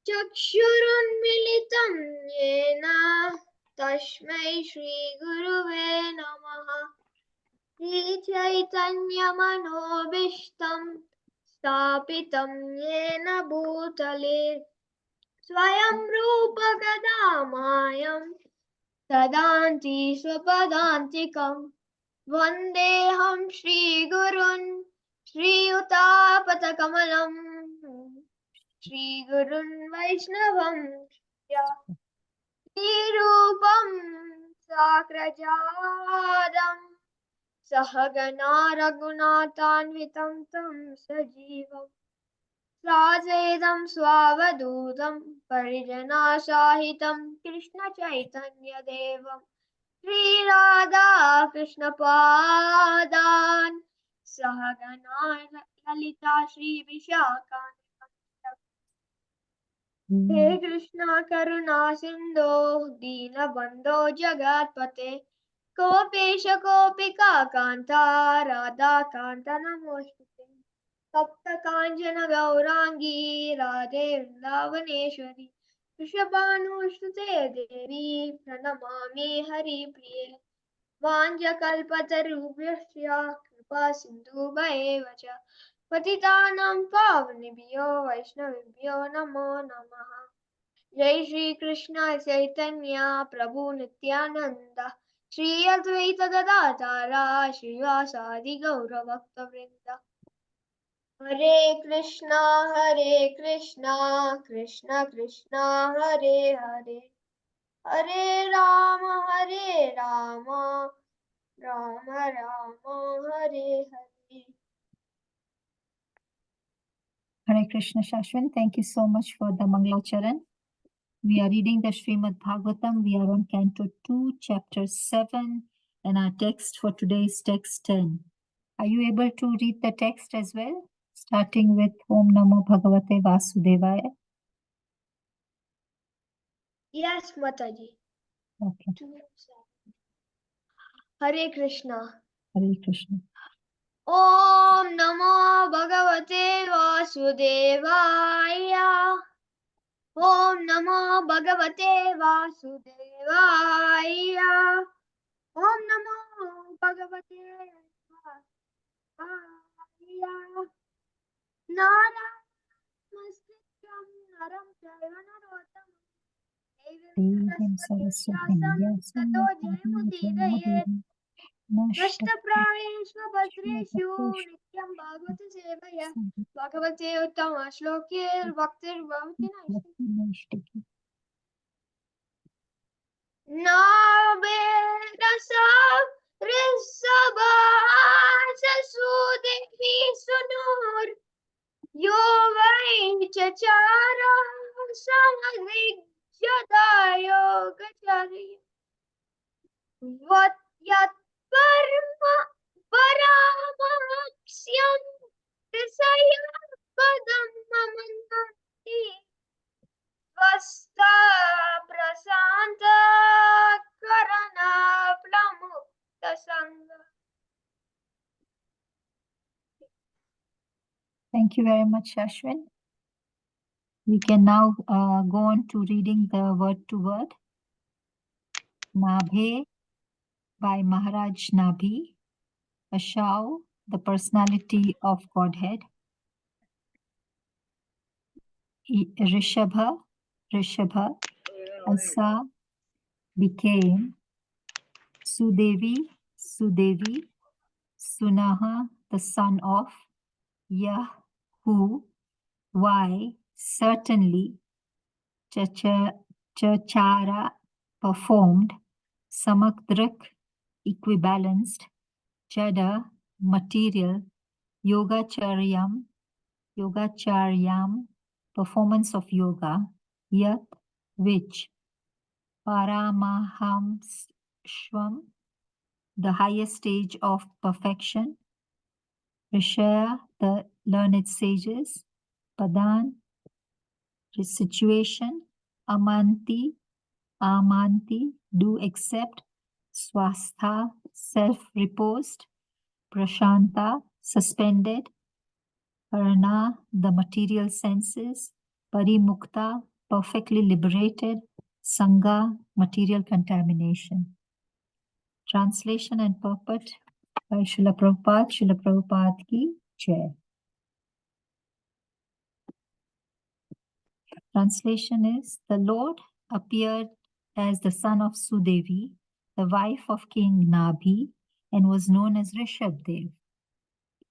चक्षुरुन्मिलितं येन तस्मै श्रीगुरुवे नमः। श्रीचैतन्यमनोभीष्टं स्थापितं येन भूतले स्वयं रूप कदा मायं ददाति स्वपदान्तिकं। वन्देऽहं श्रीगुरुन् श्रीयुतापतकमलं श्रीगुरुन् वैष्णवं श्रीरूपं साग्रजातं सहगणा रघुनाथान्वितं तं सजीवम् साद्वैतं स्वावधूतं परिजनासाहितं कृष्णचैतन्यदेवं श्रीराधा कृष्णपादान् सहगणा ललिता श्रीविशाखान्वितं हे कृष्णा करुणा सिन्धो दीनबन्धो जगत्पते गोपेश गोपिका कान्ता राधा कान्त नमोऽस्तुते। तप्त काञ्चन गौरांगी राधे वृन्दावनेश्वरी वृषभानुसुते देवी प्रणमामि हरिप्रिये। वाञ्छकल्पतरुभ्यश्च कृपा सिन्धुभ्येव च पतितानां पावनेभ्यो वैष्णवेभ्यो नमो नमः। जय श्री कृष्ण चैतन्य प्रभु नित्यानंद श्री अद्वैत गदाधर श्रीवासादि गौरभक्तवृंद। हरे Krishna Krishna Krishna Hare Hare Hare Ram Ram Ram Hare Hare. Hare Krishna Shashwin, thank you so much for the Mangalacharan. We are reading the Srimad Bhagavatam. We are on Canto 2, Chapter 7, and our text for today is text 10. Are you able to read the text as well? Starting with Om Namo Bhagavate Vasudevaya. Yes, Mataji. Okay. Hare Krishna. Hare Krishna. Om Namo Bhagavate Vasudevaya. Om Namo Bhagavate Vasudevaya. Om Namo Bhagavate Vasudevaya. Namaskrityam naram chaiva narottam. Devim Saraswatim Vyasam Tato Nashta नष्टप्रायेषु भद्रेषु नित्यं भागवत सेवया भगवते उत्तम श्लोके भक्तिर्भवति नैष्ठिकी। नावेरसा ऋषभासुदेवी सुनूर् यो वै चचार समधिगता योगचार्य यत् परामर्श्यं पदं ममन्ति स्वस्था प्रशान्त करुणाप्लमुक्तसङ्ग। Thank you very much, Shashwin. We can now go on to reading the word to word. Nabhe by Maharaj Nabhi. Ashau, the personality of Godhead. Rishabha, Asa became. Sudevi, Sunaha, the son of. Yah, who. Why, certainly. Chachara, performed. Samakdrak, equibalanced. Jada, material. Yogacharyam, performance of yoga. Yat, which. Paramahamswam, the highest stage of perfection. Rishaya, the learned sages. Padan, situation. Amanti, do accept. Swastha, self-reposed. Prashanta, suspended. Prana, the material senses. Parimukta, perfectly liberated. Sangha, material contamination. Translation and purport by Srila Prabhupada. Srila Prabhupada ki Jai. Translation is, the Lord appeared as the son of Sudevi, the wife of King Nabhi, and was known as Rishabdev.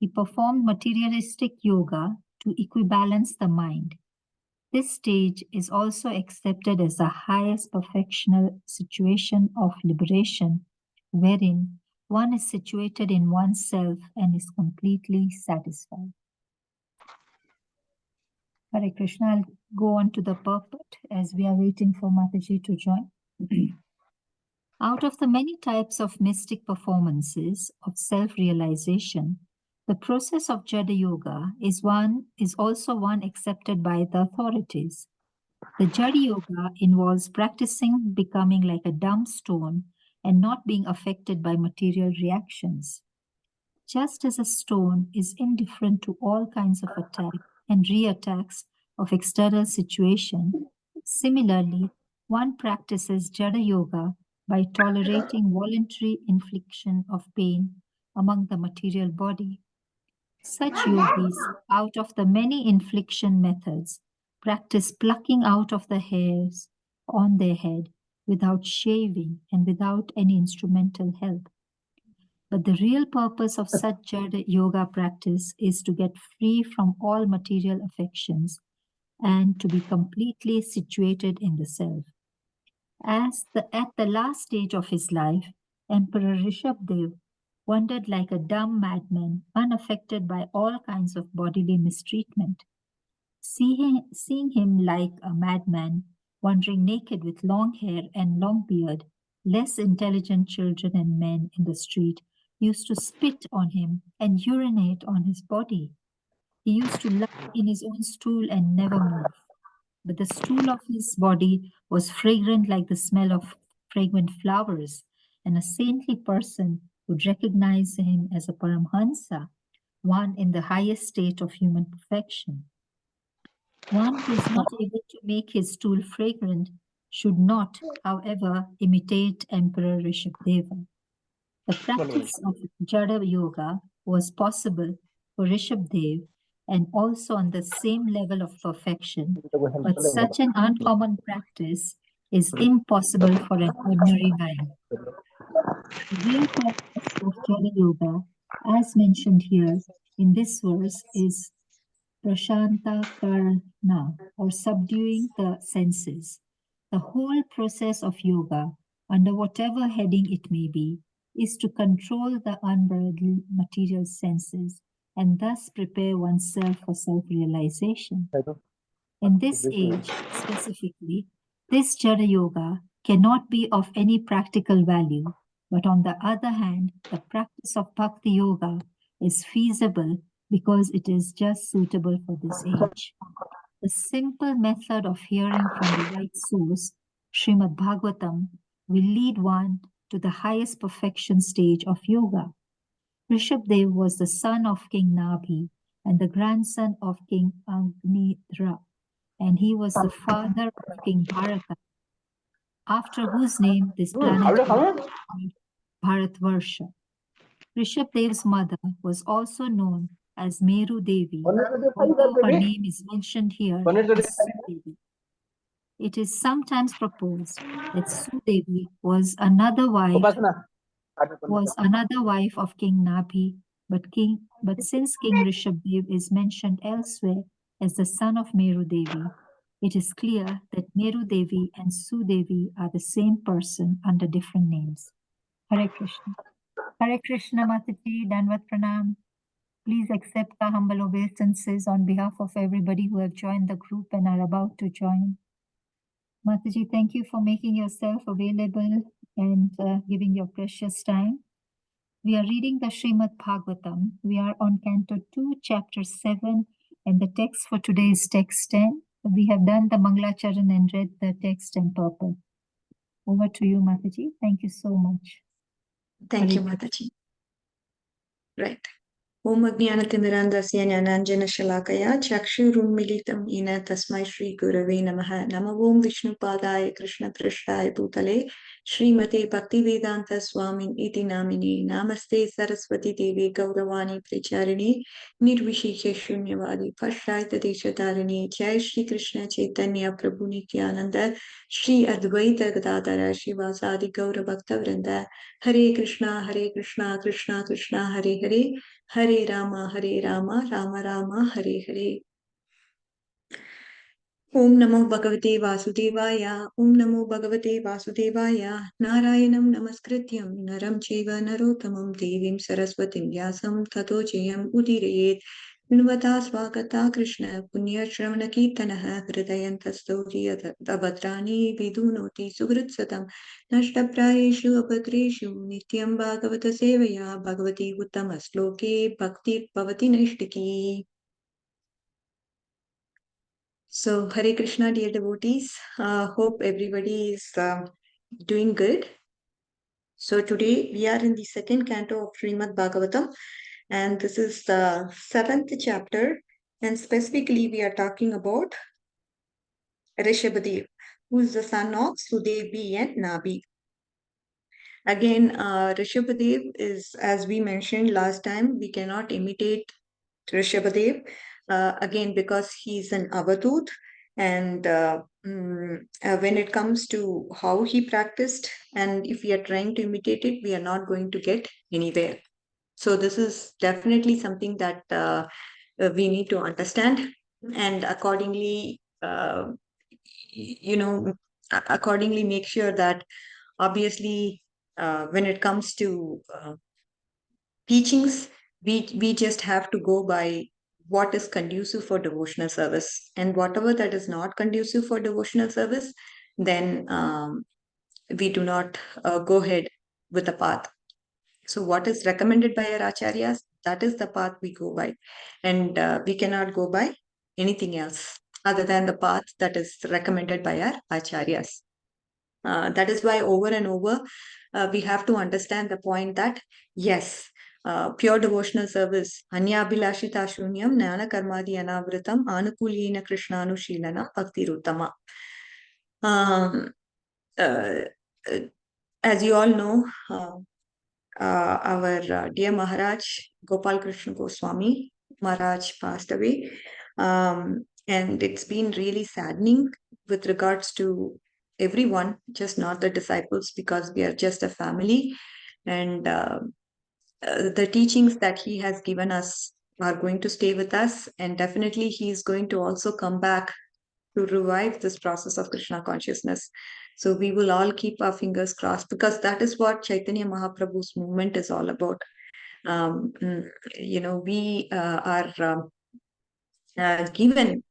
He performed materialistic yoga to equibalance the mind. This stage is also accepted as the highest perfectional situation of liberation, wherein one is situated in oneself and is completely satisfied. Hare Krishna, I'll go on to the purport as we are waiting for Mataji to join. Out of the many types of mystic performances of self-realization, the process of Jada Yoga is also one accepted by the authorities. The Jada Yoga involves practicing becoming like a dumb stone and not being affected by material reactions. Just as a stone is indifferent to all kinds of attack and reattacks of external situation, similarly, one practices Jada Yoga by tolerating voluntary infliction of pain among the material body. Such yogis, out of the many infliction methods, practice plucking out of the hairs on their head without shaving and without any instrumental help. But the real purpose of such Jada Yoga practice is to get free from all material affections and to be completely situated in the self. At the last stage of his life, Emperor Rishabdev wandered like a dumb madman, unaffected by all kinds of bodily mistreatment. Seeing him like a madman, wandering naked with long hair and long beard, less intelligent children and men in the street used to spit on him and urinate on his body. He used to lie in his own stool and never move. But the stool of his body was fragrant like the smell of fragrant flowers, and a saintly person would recognize him as a Paramhansa, one in the highest state of human perfection. One who is not able to make his stool fragrant should not, however, imitate Emperor Rishabdeva. The practice of Jada Yoga was possible for Rishabdev and also on the same level of perfection, but such an uncommon practice is impossible for an ordinary man. The real purpose of Jada Yoga, as mentioned here in this verse, is Prashanta Karna, or subduing the senses. The whole process of yoga, under whatever heading it may be, is to control the unbridled material senses and thus prepare oneself for self-realization. In this age, specifically, this Jada Yoga cannot be of any practical value, but on the other hand, the practice of Bhakti Yoga is feasible because it is just suitable for this age. The simple method of hearing from the right source, Srimad Bhagavatam, will lead one to the highest perfection stage of yoga. Rishabdev was the son of King Nabhi and the grandson of King Agnidra, and he was the father of King Bharata, after whose name this planet was called Bharatvarsha. Rishabdev's mother was also known as Meru Devi, although her name is mentioned here as Sudevi. It is sometimes proposed that Sudevi was another wife of King Nabhi, but since King Rishabdev is mentioned elsewhere as the son of Meru Devi, it is clear that Meru Devi and Sudevi are the same person under different names. Hare Krishna. Hare Krishna, Mataji, Danvat Pranam. Please accept our humble obeisances on behalf of everybody who have joined the group and are about to join. Mataji, thank you for making yourself available and giving your precious time. We are reading the Srimad Bhagavatam. We are on Canto 2, Chapter 7, and the text for today is text 10. We have done the Mangalacharan and read the text and purport. Over to you, Mataji. Thank you so much. Thank you, Mataji. Right. ॐ अज्ञानतिमिरान्धस्य ज्ञानाञ्जनशलाकया चक्षुरुन्मिलितं येन तस्मै श्रीगुरवे नमः। नमो ॐ विष्णुपादाय कृष्णपृष्ठाय भूतले श्रीमते भक्तिवेदान्तस्वामिन् इति नामिने। नमस्ते सरस्वती देवे गौरवाणी प्रचारिणे निर्विशेष शून्यवादी फर्स्ट देशतारिणे। जय श्री कृष्ण चैतन्य प्रभु नित्यानंद श्री अद्वैत गदाधर श्रीवासादि गौर भक्त वृंद। हरे कृष्णा कृष्णा कृष्णा हरे हरे, हरे राम राम राम हरे हरे। ओम नमो भगवते वासुदेवाय। ओम नमो भगवते वासुदेवाय। नारायणं नमस्कृत्यं नरं चैव नरोत्तमं देवीं सरस्वतीं व्यासं ततो जयम् उदीरयेत्। गुणवता स्वागता कृष्ण पुण्यश्रवण कीर्तनः हृदयन्तस्थो भद्राणि विदुनोति सुहृत्सतं। नष्टप्रायेषु अभद्रेषु नित्यं भागवत सेवया भगवती उत्तम श्लोके भक्तिर्भवति नैष्टिकी। So, Hare Krishna, dear devotees. Hope everybody is doing good. So, today we are in the second canto of Srimad Bhagavatam, and this is the 7th chapter. And specifically, we are talking about Rishabhadev, who is the son of Sudevi and Nabi. Again, Rishabhadev is, as we mentioned last time, we cannot imitate Rishabhadev again because he's an avatut, and when it comes to how he practiced, and if we are trying to imitate it, we are not going to get anywhere. So this is definitely something that we need to understand, and accordingly, accordingly make sure that obviously when it comes to teachings, we just have to go by what is conducive for devotional service, and whatever that is not conducive for devotional service, then we do not go ahead with the path. So what is recommended by our acharyas, that is the path we go by, and we cannot go by anything else other than the path that is recommended by our acharyas. That is why over and over we have to understand the point that yes, pure devotional service, anyabhilashita shunyam jnana karmadi anavritam anukulyena krishnanushilanam bhaktiruttama. Uh, as you all know, our dear Maharaj Gopal Krishna Goswami Maharaj passed away, and it's been really saddening with regards to everyone, just not the disciples, because we are just a family, and the teachings that he has given us are going to stay with us, and definitely he is going to also come back to revive this process of Krishna consciousness. So we will all keep our fingers crossed, because that is what Chaitanya Mahaprabhu's movement is all about. We are given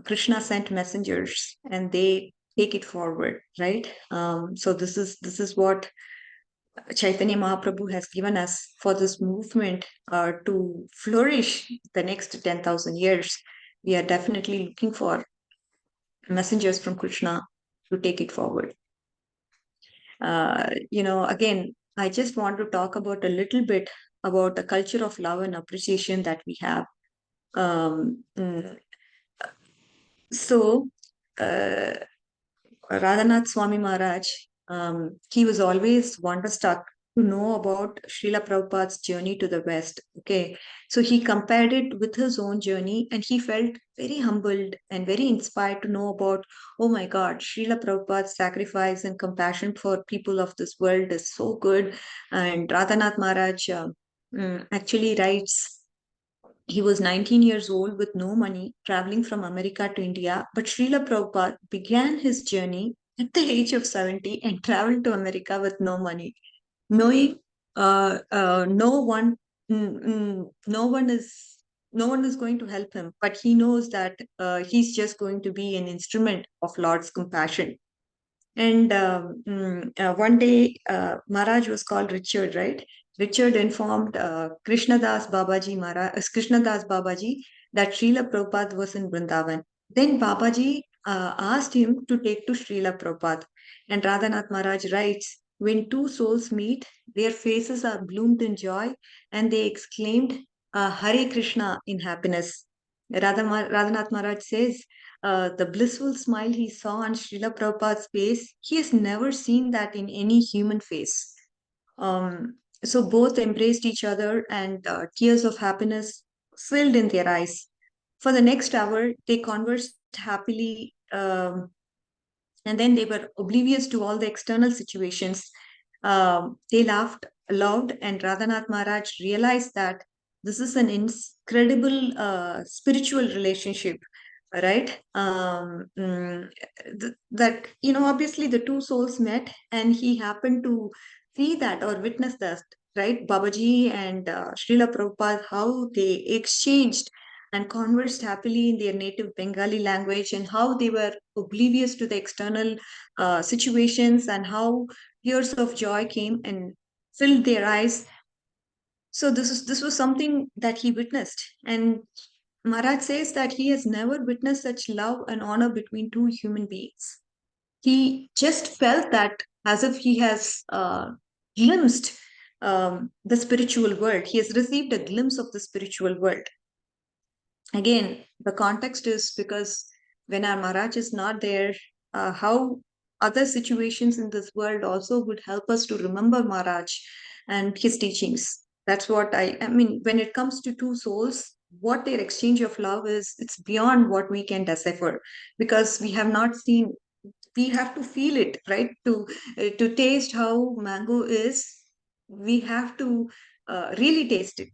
Krishna sent messengers, and they take it forward, right? So this is what Chaitanya Mahaprabhu has given us for this movement to flourish the next 10,000 years. We are definitely looking for messengers from Krishna to take it forward. Again, I just want to talk about a little bit about the culture of love and appreciation that we have. So, Radhanath Swami Maharaj, he was always wonderstruck to know about Srila Prabhupada's journey to the West. Okay, so he compared it with his own journey, and he felt very humbled and very inspired to know about, oh my God, Srila Prabhupada's sacrifice and compassion for people of this world is so good. And Radhanath Maharaj actually writes, he was 19 years old with no money, traveling from America to India. But Srila Prabhupada began his journey at the age of 70 and traveled to America with no money, knowing no one is going to help him, but he knows that he's just going to be an instrument of Lord's compassion. And one day, Maharaj was called Richard, right? Richard informed Krishnadas Babaji that Srila Prabhupada was in Vrindavan. Then Babaji asked him to take to Srila Prabhupada. And Radhanath Maharaj writes, when two souls meet, their faces are bloomed in joy, and they exclaimed, Hare Krishna in happiness. Radhanath Maharaj says, the blissful smile he saw on Srila Prabhupada's face, he has never seen that in any human face. So both embraced each other, and tears of happiness filled in their eyes. For the next hour, they conversed happily, and then they were oblivious to all the external situations. They laughed aloud, and Radhanath Maharaj realized that this is an incredible spiritual relationship, right? That, obviously the two souls met, and he happened to see that or witness that, right? Babaji and Srila Prabhupada, how they exchanged and conversed happily in their native Bengali language, and how they were oblivious to the external situations, and how tears of joy came and filled their eyes. So this was something that he witnessed, and Maharaj says that he has never witnessed such love and honor between two human beings. He just felt that as if he has glimpsed the spiritual world. He has received a glimpse of the spiritual world. Again, the context is because when our Maharaj is not there, how other situations in this world also would help us to remember Maharaj and his teachings. That's what I mean. When it comes to two souls, what their exchange of love is, it's beyond what we can decipher, because we have not seen. We have to feel it, right? To taste how mango is, we have to really taste it.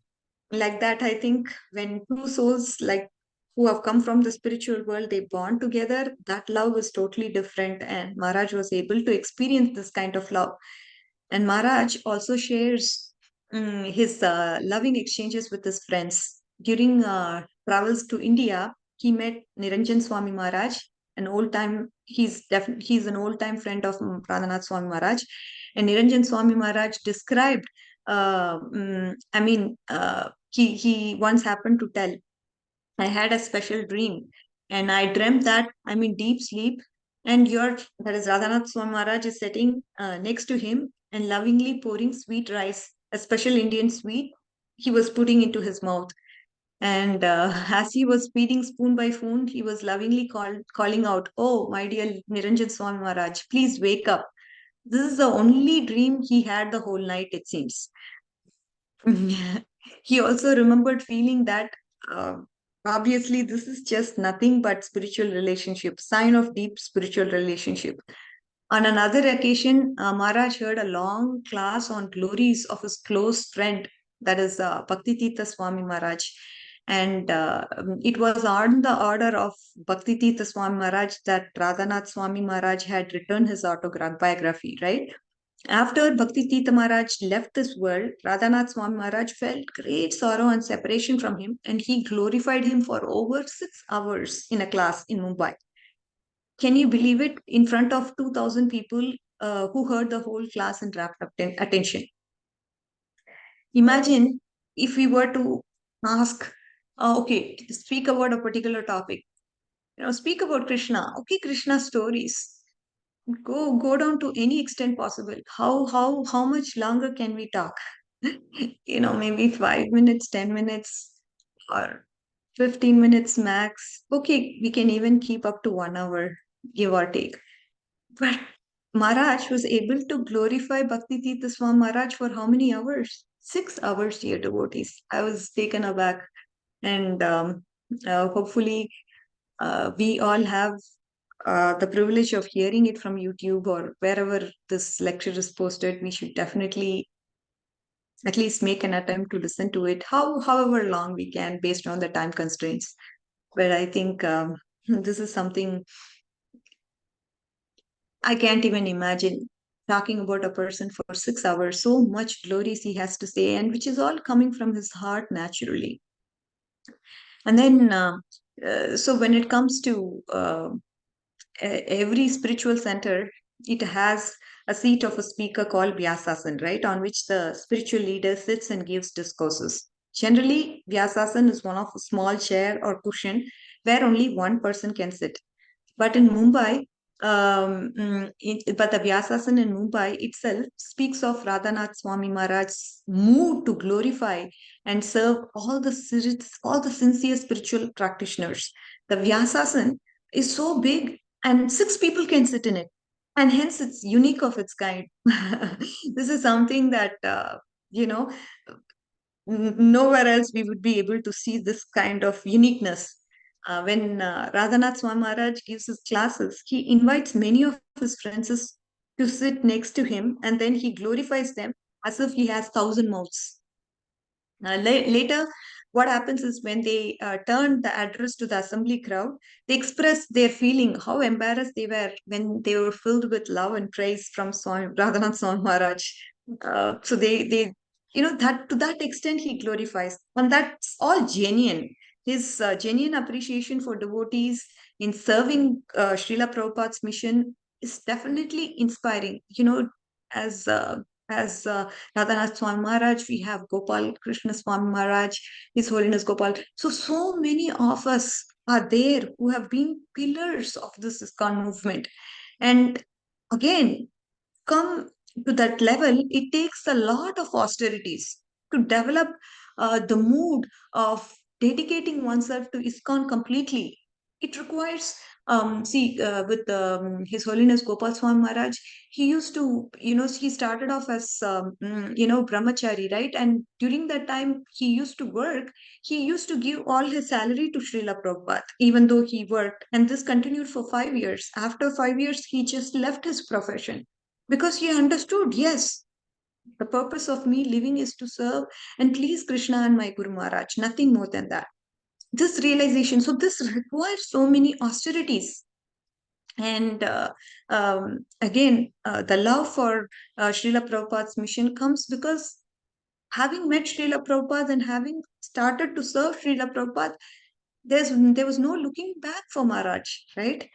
Like that, I think when two souls, like, who have come from the spiritual world, they bond together, that love is totally different, and Maharaj was able to experience this kind of love. And Maharaj also shares his loving exchanges with his friends. During travels to India, he met Niranjan Swami Maharaj, an old time. He's an old time friend of Radhanath Swami Maharaj, and Niranjan Swami Maharaj described. He once happened to tell, I had a special dream, and I dreamt that I'm in deep sleep, and that is Radhanath Swami Maharaj, is sitting next to him and lovingly pouring sweet rice, a special Indian sweet he was putting into his mouth. And as he was feeding spoon by spoon, he was lovingly calling out, "Oh, my dear Niranjan Swami Maharaj, please wake up." This is the only dream he had the whole night, it seems. He also remembered feeling that uh, obviously this is just nothing but spiritual relationship, sign of deep spiritual relationship. On another occasion, Maharaj heard a long class on glories of his close friend, that is Bhakti Tirtha Swami Maharaj. And it was on the order of Bhakti Tirtha Swami Maharaj that Radhanath Swami Maharaj had written his autobiography, right? After Bhakti Tirtha Maharaj left this world, Radhanath Swami Maharaj felt great sorrow and separation from him, and he glorified him for over 6 hours in a class in Mumbai. Can you believe it? In front of 2,000 people who heard the whole class and wrapped up attention. Imagine if we were to ask, okay, speak about a particular topic. Speak about Krishna. Okay, Krishna stories. Go down to any extent possible. How much longer can we talk? Maybe 5 minutes, 10 minutes, or 15 minutes max. Okay, we can even keep up to 1 hour, give or take. But Maharaj was able to glorify Bhakti Tirtha Swami Maharaj for how many hours? 6 hours, dear devotees. I was taken aback. And hopefully, we all have the privilege of hearing it from YouTube or wherever this lecture is posted. We should definitely at least make an attempt to listen to it, however long we can, based on the time constraints. But I think this is something I can't even imagine, talking about a person for 6 hours, so much glories he has to say, and which is all coming from his heart naturally. And then, so when it comes to every spiritual center, it has a seat of a speaker called Vyasasan, right, on which the spiritual leader sits and gives discourses. Generally, Vyasasan is one of a small chair or cushion where only one person can sit. But in Mumbai, but the Vyasasana in Mumbai itself speaks of Radhanath Swami Maharaj's mood to glorify and serve all the sincere spiritual practitioners. The Vyasasana is so big, and 6 people can sit in it, and hence it's unique of its kind. This is something that you know nowhere else we would be able to see this kind of uniqueness. When Radhanath Swami Maharaj gives his classes, he invites many of his friends to sit next to him, and then he glorifies them as if he has 1,000 mouths. Later, what happens is when they turn the address to the assembly crowd, they express their feeling, how embarrassed they were when they were filled with love and praise from Radhanath Swami Maharaj. So they, that to that extent he glorifies, and that's all genuine. His genuine appreciation for devotees in serving Srila Prabhupada's mission is definitely inspiring. As Radhanath Swami Maharaj, we have Gopal Krishna Swami Maharaj, His Holiness Gopal. So many of us are there who have been pillars of this ISKCON movement. And again, come to that level, it takes a lot of austerities to develop the mood of dedicating oneself to ISKCON completely. It requires, with His Holiness Gopal Swami Maharaj, he used to, he started off as, brahmachari, right? And during that time, he used to work. He used to give all his salary to Srila Prabhupada, even though he worked. And this continued for 5 years. After 5 years, he just left his profession because he understood, yes, the purpose of me living is to serve and please Krishna and my Guru Maharaj, nothing more than that. This realization, so this requires so many austerities. And again, the love for Srila Prabhupada's mission comes because having met Srila Prabhupada and having started to serve Srila Prabhupada, there was no looking back for Maharaj, right?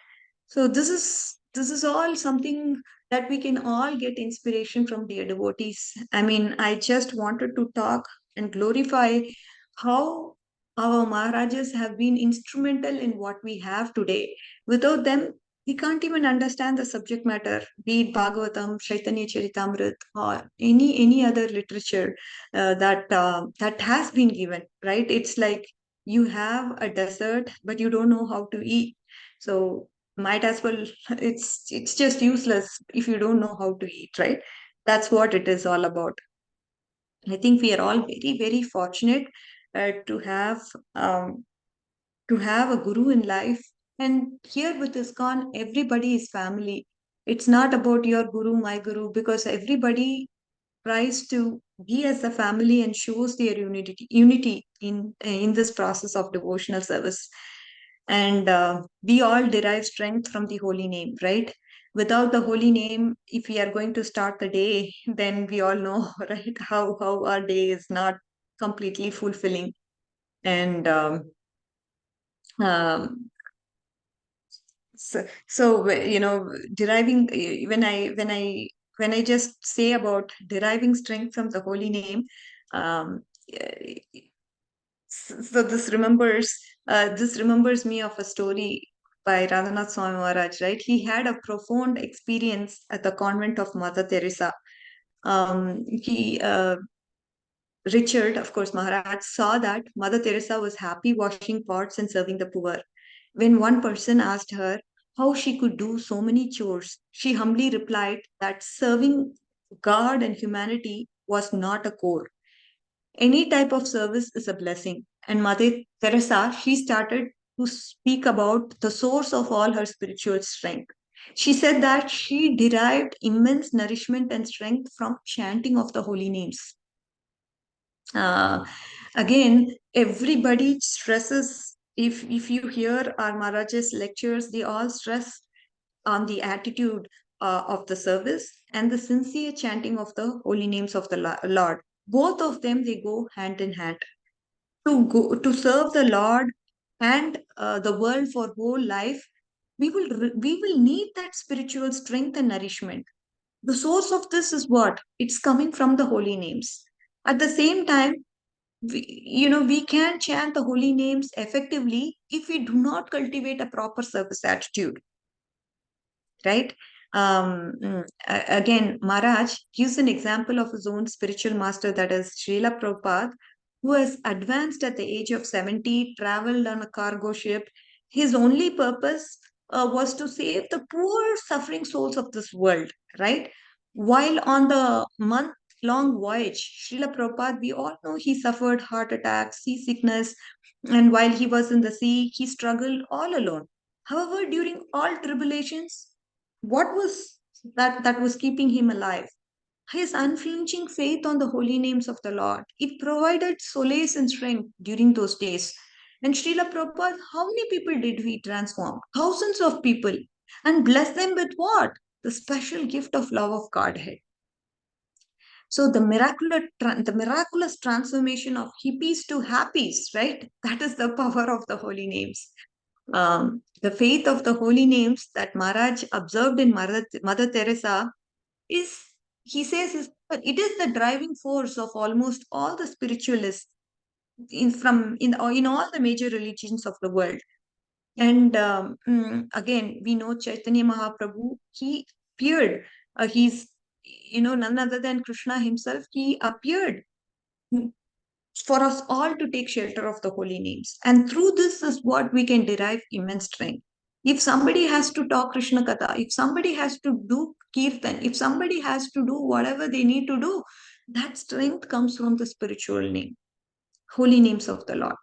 So this is all something that we can all get inspiration from, dear devotees. I mean, I just wanted to talk and glorify how our Maharajas have been instrumental in what we have today. Without them, we can't even understand the subject matter, be it Bhagavatam, Chaitanya Charitamrit, or any other literature that has been given. Right? It's like you have a dessert, but you don't know how to eat. So might as well, it's just useless if you don't know how to eat, right? That's what it is all about. I think we are all very very fortunate uh, to have um, to have a guru in life. And here with ISKCON, everybody is family. It's not about your guru, my guru, because everybody tries to be as a family and shows their unity in this process of devotional service. And we all derive strength from the holy name, right? Without the holy name, if we are going to start the day, then we all know, right, how our day is not completely fulfilling. And um, deriving when I just say about deriving strength from the holy name, um, eh, so this remembers me of a story by Radhanath Swami Maharaj, right? He had a profound experience at the convent of Mother Teresa. He Richard, of course, Maharaj saw that Mother Teresa was happy washing pots and serving the poor. When one person asked her how she could do so many chores, she humbly replied that serving God and humanity was not a core. Any type of service is a blessing. And Mother Teresa, she started to speak about the source of all her spiritual strength. She said that she derived immense nourishment and strength from chanting of the holy names. uh, Again, everybody stresses. If you hear our Maharaj's lectures, they all stress on the attitude of the service and the sincere chanting of the holy names of the Lord. Both of them, they go hand in hand. To serve the Lord and the world for whole life, we will need that spiritual strength and nourishment. The source of this is what? It's coming from the holy names. At the same time, we can chant the holy names effectively if we do not cultivate a proper service attitude. right? Again, Maharaj gives an example of his own spiritual master, that is Srila Prabhupada, who has advanced at the age of 70, traveled on a cargo ship. His only purpose was to save the poor suffering souls of this world, right? While on the month-long voyage, Srila Prabhupada, we all know he suffered heart attacks, seasickness, and while he was in the sea, he struggled all alone. However, during all tribulations, what was that was keeping him alive? His unflinching faith on the holy names of the Lord. It provided solace and strength during those days. And Srila Prabhupada, how many people did he transform? Thousands of people. And bless them with what? The special gift of love of Godhead. So the miraculous transformation of hippies to happies, right? That is the power of the holy names. The faith of the holy names that Maharaj observed in Mother Teresa is, he says, it is the driving force of almost all the spiritualists in all the major religions of the world. And again, we know Chaitanya Mahaprabhu, he appeared. He's, none other than Krishna himself. He appeared for us all to take shelter of the holy names. And through this is what we can derive immense strength. If somebody has to talk Krishna Katha, if somebody has to do Kirtan, if somebody has to do whatever they need to do, that strength comes from the spiritual name, holy names of the Lord.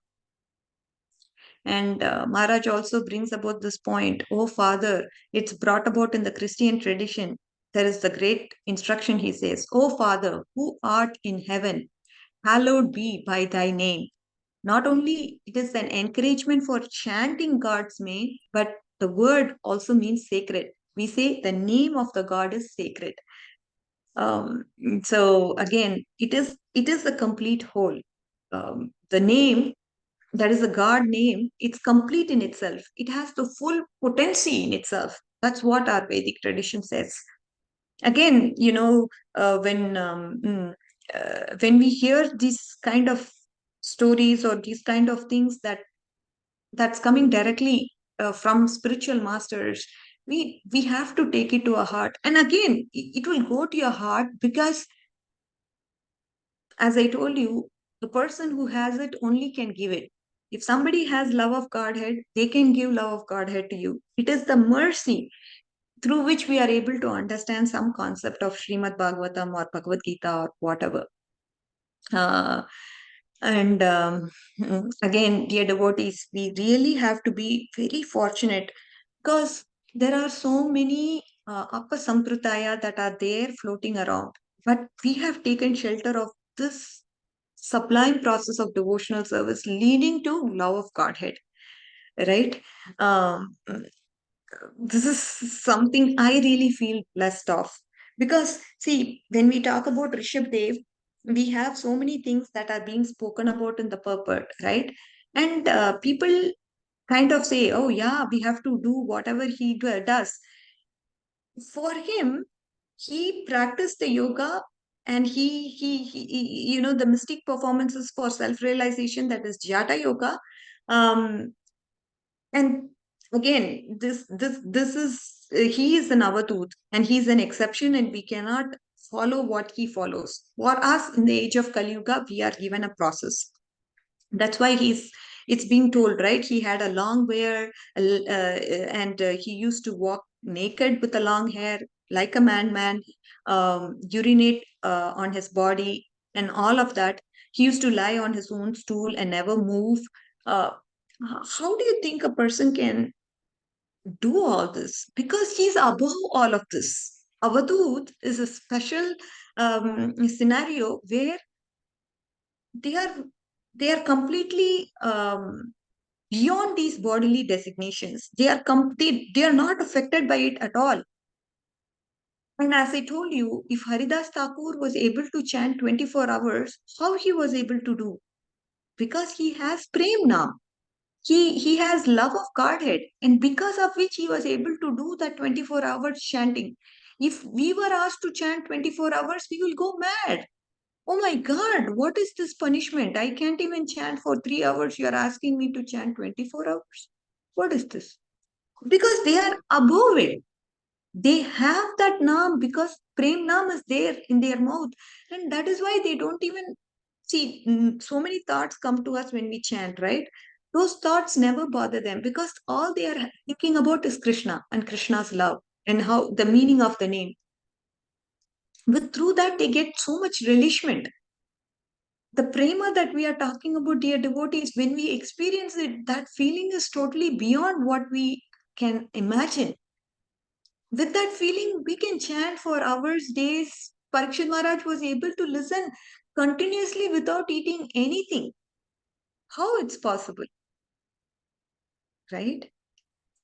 And Maharaj also brings about this point, oh Father, it's brought about in the Christian tradition. There is the great instruction, he says, oh Father, who art in heaven, hallowed be by thy name. Not only it is an encouragement for chanting God's name, but the word also means sacred. We say the name of the God is sacred. So again, it is a complete whole. The name, that is a God name, it's complete in itself. It has the full potency in itself. That's what our Vedic tradition says. Again, when we hear these kind of stories or these kind of things that's coming directly from spiritual masters, we have to take it to our heart. And again, it will go to your heart because, as I told you, the person who has it only can give it. If somebody has love of Godhead, they can give love of Godhead to you. It is the mercy through which we are able to understand some concept of Srimad Bhagavatam or Bhagavad Gita or whatever. And again, dear devotees, we really have to be very fortunate because there are so many Appa Sampradaya that are there floating around. But we have taken shelter of this sublime process of devotional service leading to love of Godhead, right? Um, this is something I really feel blessed of. Because, see, when we talk about Rishabh Dev, we have so many things that are being spoken about in the purport, right? And people kind of say, oh, yeah, we have to do whatever he does. For him, he practiced the yoga and the mystic performances for self-realization, that is Jata Yoga. And again, this is he is an avatut and he's an exception, and we cannot follow what he follows. For us in the age of Kali Yuga, we are given a process. That's why it's being told, right? He had a long hair, and he used to walk naked with a long hair, like a man, urinate on his body, and all of that. He used to lie on his own stool and never move. Uh, how do you think a person can do all this? Because he's above all of this. Avadut is a special scenario where they are they are completely beyond these bodily designations. They are not affected by it at all. And as I told you, if Haridas Thakur was able to chant 24 hours, how he was able to do? Because he has prem now. He has love of Godhead, and because of which he was able to do that 24 hours chanting. If we were asked to chant 24 hours, we will go mad. Oh my God, what is this punishment? I can't even chant for 3 hours. You are asking me to chant 24 hours. What is this? Because they are above it. They have that naam because prem naam is there in their mouth. And that is why they don't even see. So many thoughts come to us when we chant, right? Those thoughts never bother them because all they are thinking about is Krishna and Krishna's love and how the meaning of the name. But through that, they get so much relishment. The prema that we are talking about, dear devotees, when we experience it, that feeling is totally beyond what we can imagine. With that feeling, we can chant for hours, days. Parikshit Maharaj was able to listen continuously without eating anything. How it's possible, right?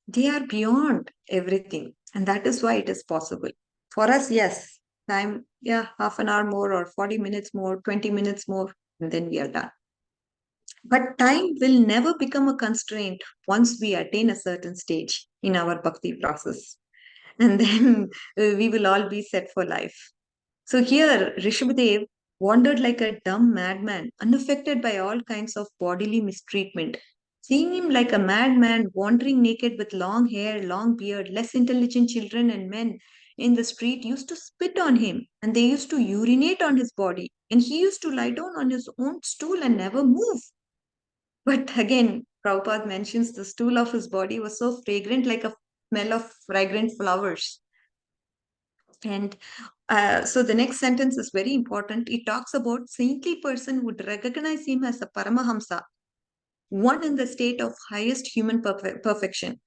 They are beyond everything. And that is why it is possible. For us, yes, time, yeah, half an hour more or 40 minutes more, 20 minutes more, and then we are done. But time will never become a constraint once we attain a certain stage in our bhakti process. And then we will all be set for life. So here, Rishabhadev wandered like a dumb madman, unaffected by all kinds of bodily mistreatment. Seeing him like a madman wandering naked with long hair, long beard, less intelligent children and men in the street used to spit on him and they used to urinate on his body. And he used to lie down on his own stool and never move. But again, Prabhupada mentions the stool of his body was so fragrant, like a smell of fragrant flowers. And so the next sentence is very important. It talks about saintly person would recognize him as a Paramahamsa, one in the state of highest human perfection.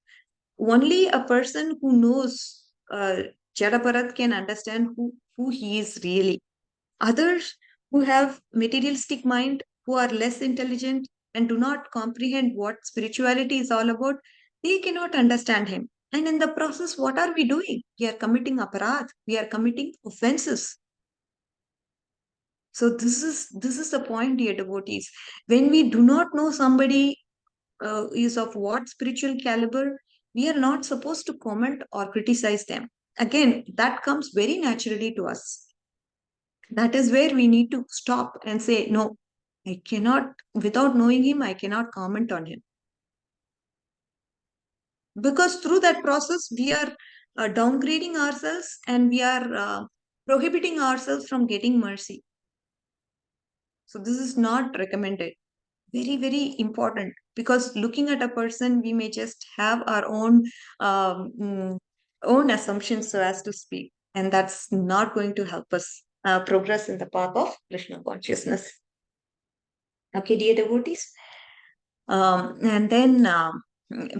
Only a person who knows Jada can understand who he is really. Others who have materialistic mind, who are less intelligent and do not comprehend what spirituality is all about, they cannot understand him. And in the process, what are we doing? We are committing aparadh. We are committing offenses. So this is the point, dear devotees. When we do not know somebody is of what spiritual caliber, we are not supposed to comment or criticize them. Again, that comes very naturally to us. That is where we need to stop and say, no, I cannot, without knowing him, I cannot comment on him. Because through that process, we are downgrading ourselves and we are prohibiting ourselves from getting mercy. So this is not recommended. Very, very important, because looking at a person, we may just have our um, mm, own assumptions, so as to speak, and that's not going to help us progress in the path of Krishna consciousness. Okay, dear devotees. And then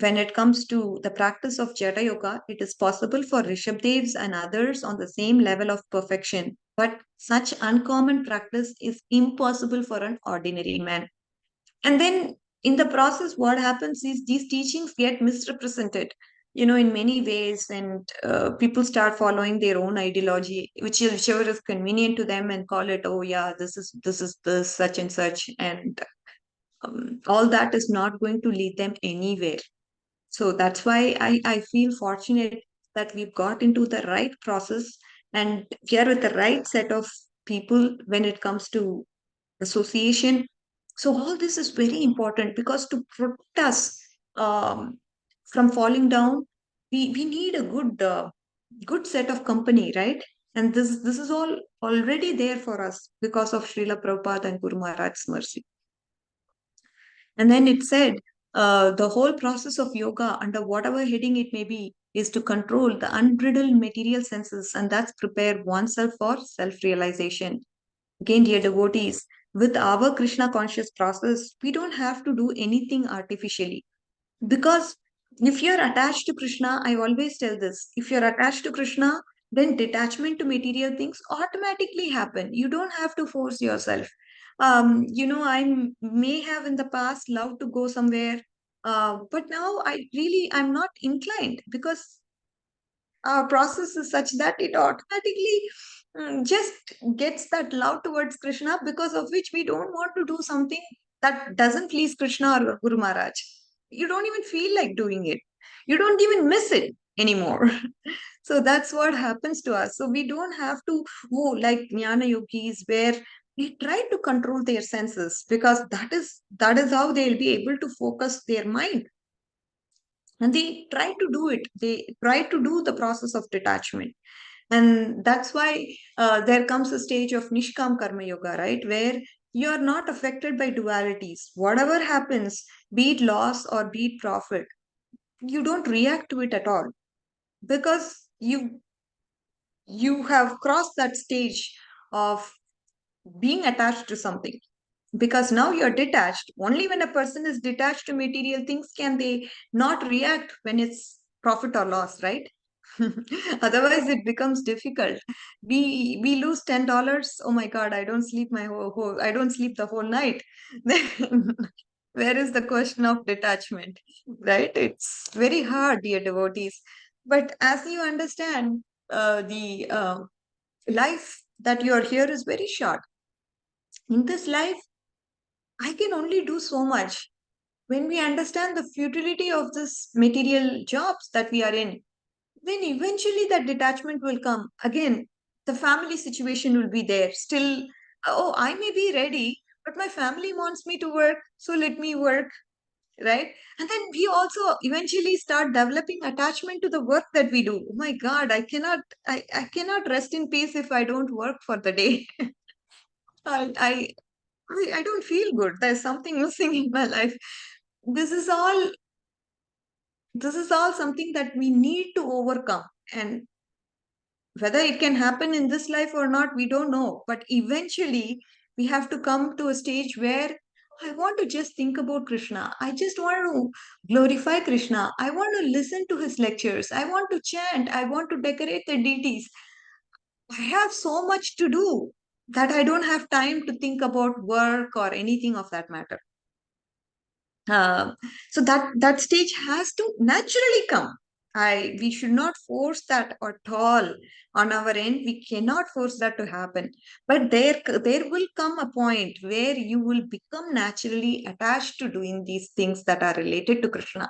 when it comes to the practice of Jata Yoga, it is possible for Rishabdevs and others on the same level of perfection. But such uncommon practice is impossible for an ordinary man. And then in the process, what happens is these teachings get misrepresented, in many ways, and people start following their own ideology, whichever is convenient to them, and call it, oh yeah, this is this such and such, and all that is not going to lead them anywhere. So that's why I feel fortunate that we've got into the right process and we are with the right set of people when it comes to association. So all this is very important because to protect us from falling down, we need a good set of company, right? And this is all already there for us because of Srila Prabhupada and Guru Maharaj's mercy. And then it said, the whole process of yoga, under whatever heading it may be, is to control the unbridled material senses and thus prepare oneself for self realization. Again, dear devotees, with our Krishna conscious process, we don't have to do anything artificially. Because if you're attached to Krishna, I always tell this, if you're attached to Krishna, then detachment to material things automatically happen. You don't have to force yourself. I may have in the past loved to go somewhere, but now I'm not inclined because our process is such that it automatically just gets that love towards Krishna, because of which we don't want to do something that doesn't please Krishna or Guru Maharaj. You don't even feel like doing it. You don't even miss it anymore. So that's what happens to us. So we don't have to go like Jnana Yogis, where they try to control their senses, because that is how they'll be able to focus their mind. And they try to do it. They try to do the process of detachment. And that's why there comes a stage of Nishkam Karma Yoga, right? Where you are not affected by dualities. Whatever happens, be it loss or be it profit, you don't react to it at all, because you have crossed that stage of being attached to something, because now you're detached. Only when a person is detached to material things can they not react when it's profit or loss, right? Otherwise it becomes difficult. We lose $10. Oh my god, I don't sleep my whole I don't sleep the whole night. Then where is the question of detachment, right? It's very hard, dear devotees. But as you understand, the life that you are here is very short. In this life, I can only do so much. When we understand the futility of this material jobs that we are in, then eventually that detachment will come. Again, the family situation will be there. Still, oh, I may be ready, but my family wants me to work, so let me work, right? And then we also eventually start developing attachment to the work that we do. Oh my God, I cannot rest in peace if I don't work for the day. I, I I don't feel good. There's something missing in my life. This is all this is all something that we need to overcome. And whether it can happen in this life or not, we don't know. But eventually we have to come to a stage where I want to just think about Krishna. I just want to glorify Krishna. I want to listen to his lectures. I want to chant. I want to decorate the deities. I have so much to do that I don't have time to think about work or anything of that matter. Uh, so that stage has to naturally come. We should not force that at all on our end. We cannot force that to happen. But there will come a point where you will become naturally attached to doing these things that are related to Krishna.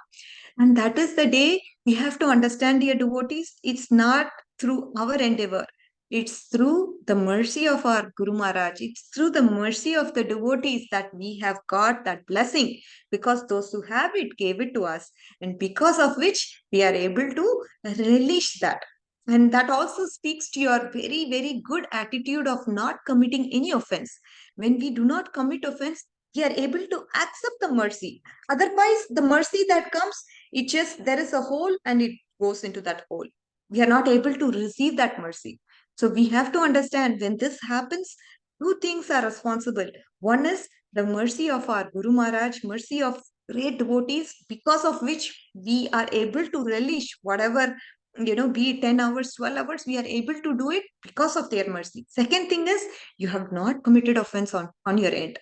And that is the day we have to understand, dear devotees, it's not through our endeavor. It's through the mercy of our Guru Maharaj. It's through the mercy of the devotees that we have got that blessing, because those who have it gave it to us. And because of which we are able to relish that. And that also speaks to your very, very good attitude of not committing any offense. When we do not commit offense, we are able to accept the mercy. Otherwise, the mercy that comes, it just, there is a hole and it goes into that hole. We are not able to receive that mercy. So we have to understand, when this happens, two things are responsible. One is the mercy of our Guru Maharaj, mercy of great devotees, because of which we are able to relish whatever, be it 10 hours, 12 hours, we are able to do it because of their mercy. Second thing is, you have not committed offense on your end,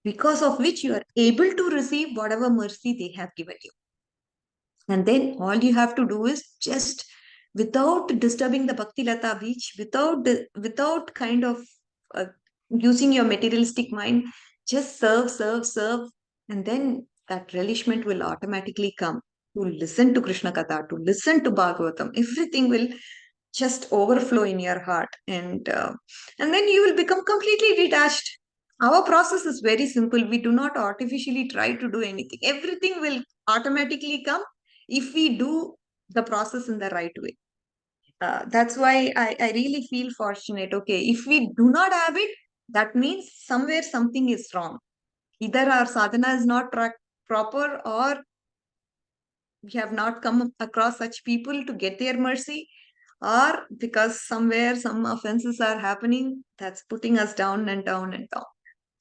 because of which you are able to receive whatever mercy they have given you. And then all you have to do is just, without disturbing the Bhakti Lata beach, without kind of uh, using your materialistic mind, just serve, serve, serve, and then that relishment will automatically come. To listen to Krishna Katha, to listen to Bhagavatam, everything will just overflow in your heart, and then you will become completely detached. Our process is very simple. We do not artificially try to do anything. Everything will automatically come if we do the process in the right way. That's why I really feel fortunate. Okay, if we do not have it, that means somewhere something is wrong. Either our sadhana is not proper, or we have not come across such people to get their mercy, or because somewhere some offenses are happening that's putting us down and down and down.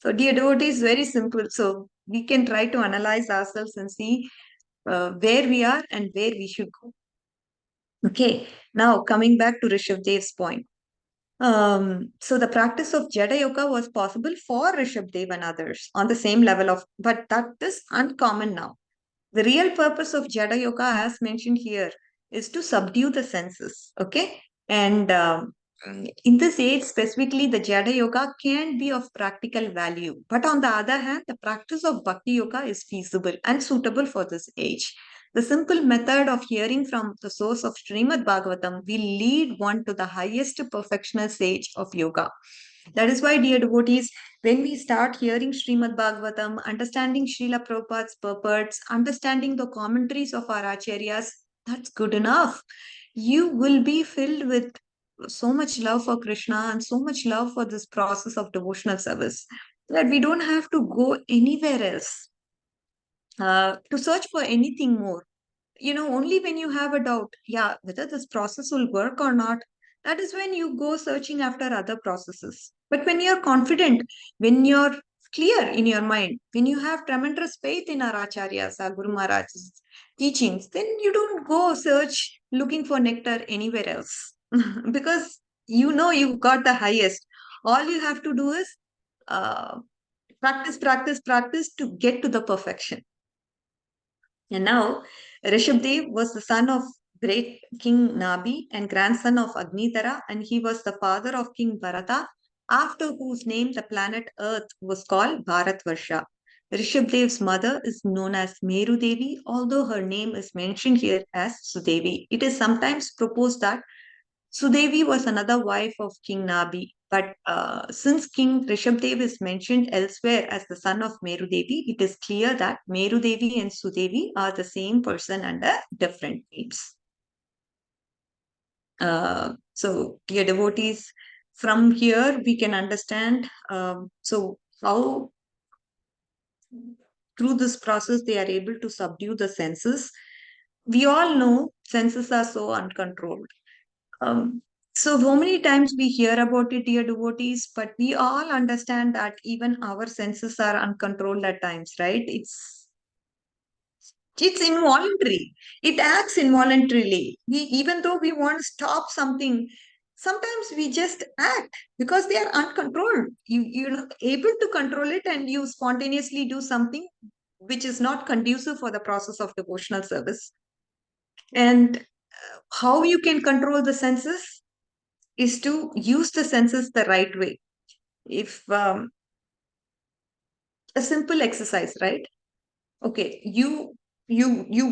So, dear devotees, very simple. So, we can try to analyze ourselves and see where we are and where we should go. Okay, now coming back to Rishabdev's point. So the practice of Jada Yoga was possible for Rishabdev and others on the same level of, but that is uncommon now. The real purpose of Jada Yoga, as mentioned here, is to subdue the senses. Okay. And in this age, specifically, the Jada Yoga can be of practical value. But on the other hand, the practice of Bhakti Yoga is feasible and suitable for this age. The simple method of hearing from the source of Srimad Bhagavatam will lead one to the highest perfectional stage of yoga. That is why, dear devotees, when we start hearing Srimad Bhagavatam, understanding Srila Prabhupada's purports, understanding the commentaries of our acharyas, that's good enough. You will be filled with so much love for Krishna and so much love for this process of devotional service that we don't have to go anywhere else to search for anything more. Only when you have a doubt, yeah, whether this process will work or not, that is when you go searching after other processes. But when you're confident, when you're clear in your mind, when you have tremendous faith in our acharyas, our Guru Maharaj's teachings, then you don't go search looking for nectar anywhere else because you've got the highest. All you have to do is uh, practice, practice, practice to get to the perfection. And now, Rishabdev was the son of great King Nabi and grandson of Agnitara, and he was the father of King Bharata, after whose name the planet Earth was called Bharatvarsha. Rishabdev's mother is known as Meru Devi, although her name is mentioned here as Sudevi. It is sometimes proposed that Sudevi was another wife of King Nabi, but since King Rishabdev is mentioned elsewhere as the son of Meru Devi, it is clear that Meru Devi and Sudevi are the same person under different names. So, dear devotees, from here we can understand how through this process they are able to subdue the senses. We all know senses are so uncontrolled. Um, so many times we hear about it, dear devotees, but we all understand that even our senses are uncontrolled at times, right? It's involuntary. It acts involuntarily. Even though we want to stop something, sometimes we just act because they are uncontrolled. You're not able to control it, and you spontaneously do something which is not conducive for the process of devotional service. And how you can control the senses is to use the senses the right way. If a simple exercise, right? Okay, you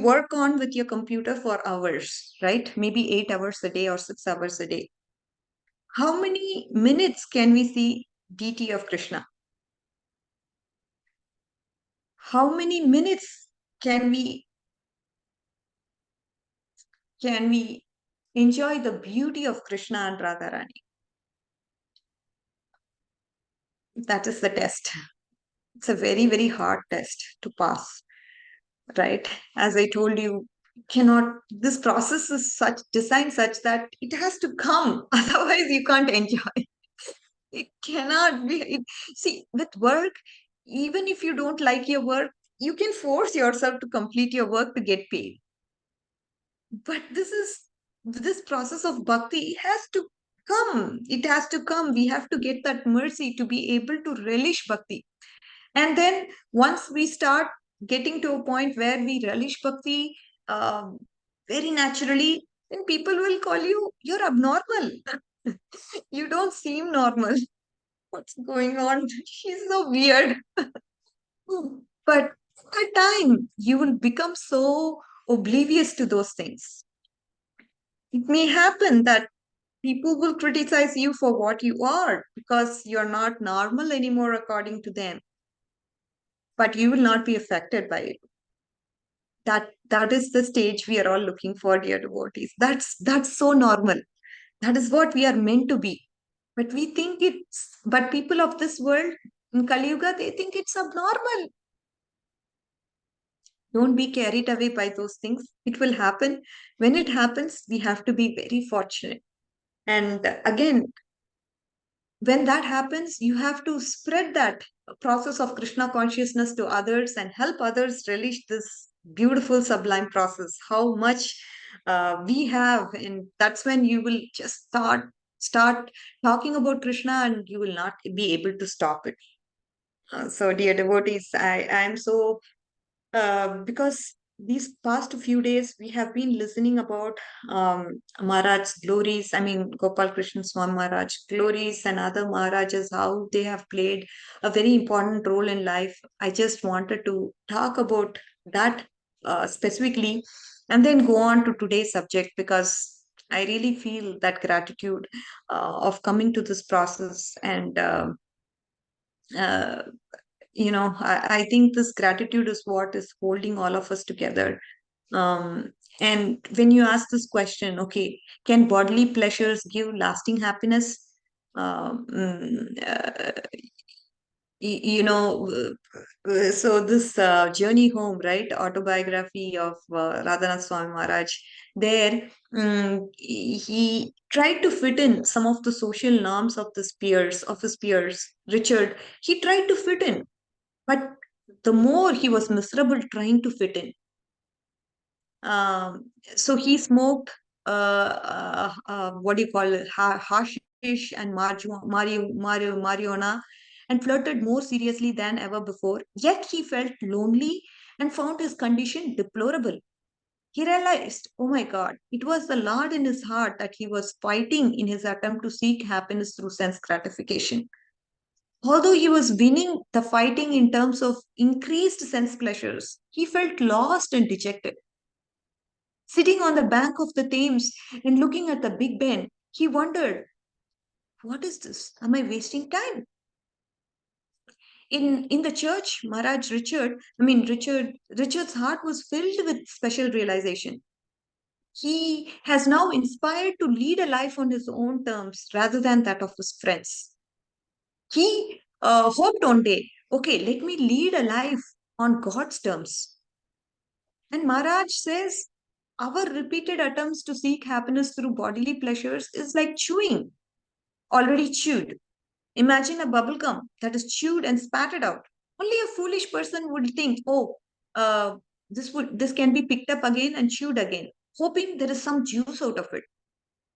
work on with your computer for hours, right? Maybe 8 hours a day or 6 hours a day. How many minutes can we see DT of Krishna? How many minutes can we enjoy the beauty of Krishna and Radharani? That is the test. It's a very, very hard test to pass, right? As I told you, this process is designed such that it has to come, otherwise you can't enjoy. It cannot be. See, with work, even if you don't like your work, you can force yourself to complete your work to get paid. But this process of bhakti has to come. It has to come. We have to get that mercy to be able to relish bhakti. And then once we start getting to a point where we relish bhakti very naturally, then people will call you, you're abnormal. You don't seem normal. What's going on? She's so weird. But at time, you will become so oblivious to those things. It may happen that people will criticize you for what you are because you're not normal anymore according to them. But you will not be affected by it. That is the stage we are all looking for, dear devotees. That's so normal. That is what we are meant to be. But people of this world in Kali Yuga, they think it's abnormal. Don't be carried away by those things. It will happen. When it happens, we have to be very fortunate. And again, when that happens, you have to spread that process of Krishna consciousness to others and help others relish this beautiful, sublime process. How much we have, and that's when you will just start talking about Krishna, and you will not be able to stop it. So, dear devotees, I am so because these past few days we have been listening about Maharaj's glories. I mean, Gopal Krishna Swami Maharaj glories and other Maharajas, how they have played a very important role in life. I just wanted to talk about that specifically and then go on to today's subject because I really feel that gratitude of coming to this process. And, uh, I think this gratitude is what is holding all of us together. And when you ask this question, okay, can bodily pleasures give lasting happiness? Um, mm, uh, so this journey home, right, autobiography of Radhanath Swami Maharaj, there he tried to fit in some of the social norms of his peers. Richard, he tried to fit in, but the more he was miserable trying to fit in. So he smoked what do you call it, hashish and marijuana, and flirted more seriously than ever before. Yet he felt lonely and found his condition deplorable. He realized, oh my God, it was the Lord in his heart that he was fighting in his attempt to seek happiness through sense gratification. Although he was winning the fighting in terms of increased sense pleasures, he felt lost and dejected. Sitting on the bank of the Thames and looking at the Big Ben, he wondered, what is this? Am I wasting time? In the church, Richard's heart was filled with special realization. He has now inspired to lead a life on his own terms rather than that of his friends. He hoped one day, okay, let me lead a life on God's terms. And Maharaj says, our repeated attempts to seek happiness through bodily pleasures is like chewing, already chewed. Imagine a bubble gum that is chewed and spatted out. Only a foolish person would think, oh, this can be picked up again and chewed again, hoping there is some juice out of it.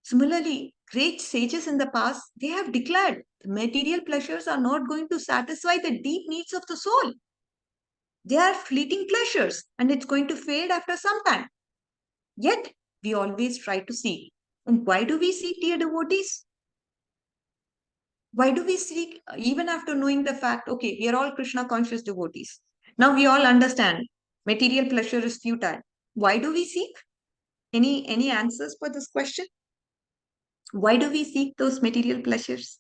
Similarly, great sages in the past, they have declared the material pleasures are not going to satisfy the deep needs of the soul. They are fleeting pleasures and it's going to fade after some time. Yet, we always try to seek. And why do we seek, dear devotees? Why do we seek, even after knowing the fact, okay, we are all Krishna conscious devotees. Now we all understand material pleasure is futile. Why do we seek? Any answers for this question? Why do we seek those material pleasures?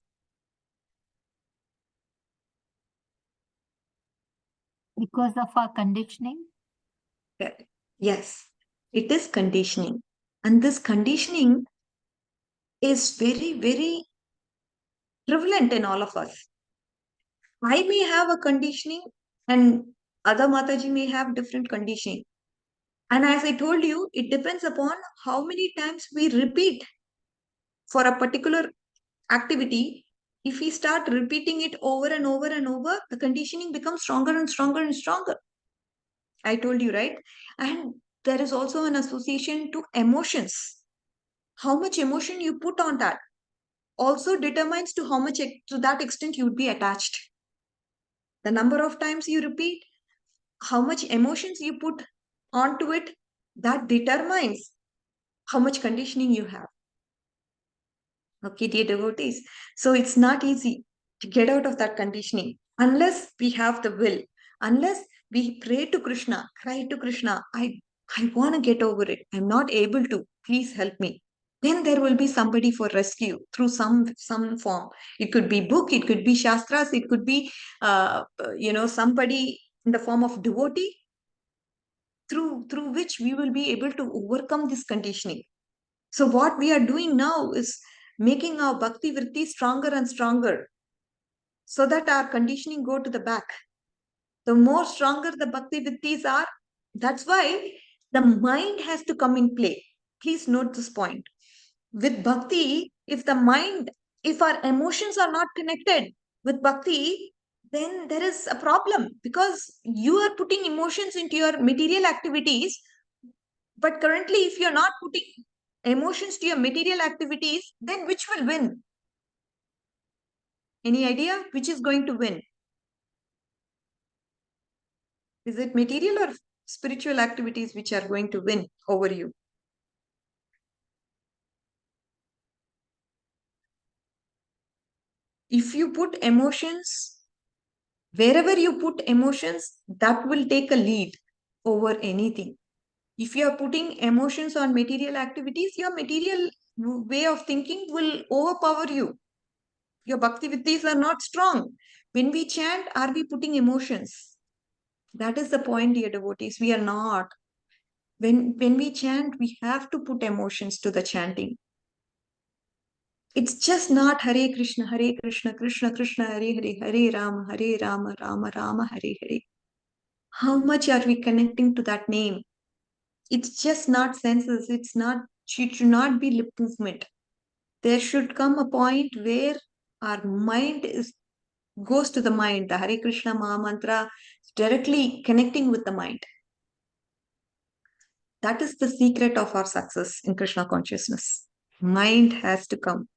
Because of our conditioning. Yes, it is conditioning. And this conditioning is very, very prevalent in all of us. I may have a conditioning and other Mataji may have different conditioning. And as I told you, it depends upon how many times we repeat for a particular activity. If we start repeating it over and over and over, the conditioning becomes stronger and stronger and stronger. I told you, right? And there is also an association to emotions. How much emotion you put on that also determines to how much to that extent you would be attached. The number of times you repeat, how much emotions you put onto it, that determines how much conditioning you have. Okay, dear devotees. So it's not easy to get out of that conditioning unless we have the will, unless we pray to Krishna, cry to Krishna, I want to get over it. I'm not able to. Please help me. Then there will be somebody for rescue through some form. It could be book, it could be shastras, it could be somebody in the form of devotee through which we will be able to overcome this conditioning. So what we are doing now is making our bhakti vritti stronger and stronger so that our conditioning go to the back. The more stronger the bhakti vrittis are, that's why the mind has to come in play. Please note this point. With bhakti, if our emotions are not connected with bhakti, then there is a problem because you are putting emotions into your material activities. But currently, if you're not putting emotions to your material activities, then which will win? Any idea which is going to win? Is it material or spiritual activities which are going to win over you? If you put emotions, wherever you put emotions, that will take a lead over anything. If you are putting emotions on material activities, your material way of thinking will overpower you. Your bhakti vidhis are not strong. When we chant, are we putting emotions? That is the point, dear devotees. We are not. When we chant, we have to put emotions to the chanting. It's just not Hare Krishna, Krishna Krishna, Hare Hare, Hare Rama, Rama Rama, Hare Hare. How much are we connecting to that name? It's just not senses. It should not be lip movement. There should come a point where our mind goes to the mind. The Hare Krishna Maha Mantra is directly connecting with the mind. That is the secret of our success in Krishna consciousness. Mind has to come.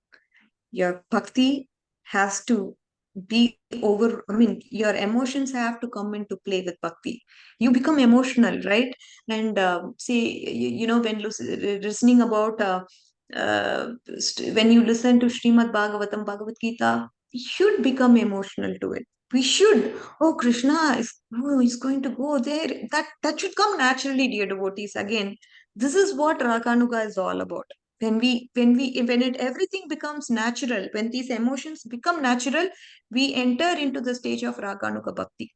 Your bhakti has to be over. I mean, your emotions have to come into play with bhakti. You become emotional, right? And see, when listening about when you listen to Srimad Bhagavatam, Bhagavad Gita, you should become emotional to it. We should. Oh, Krishna is going to go there. That should come naturally, dear devotees. Again, this is what Raganuga is all about. When everything becomes natural, when these emotions become natural, we enter into the stage of Raganuga Bhakti.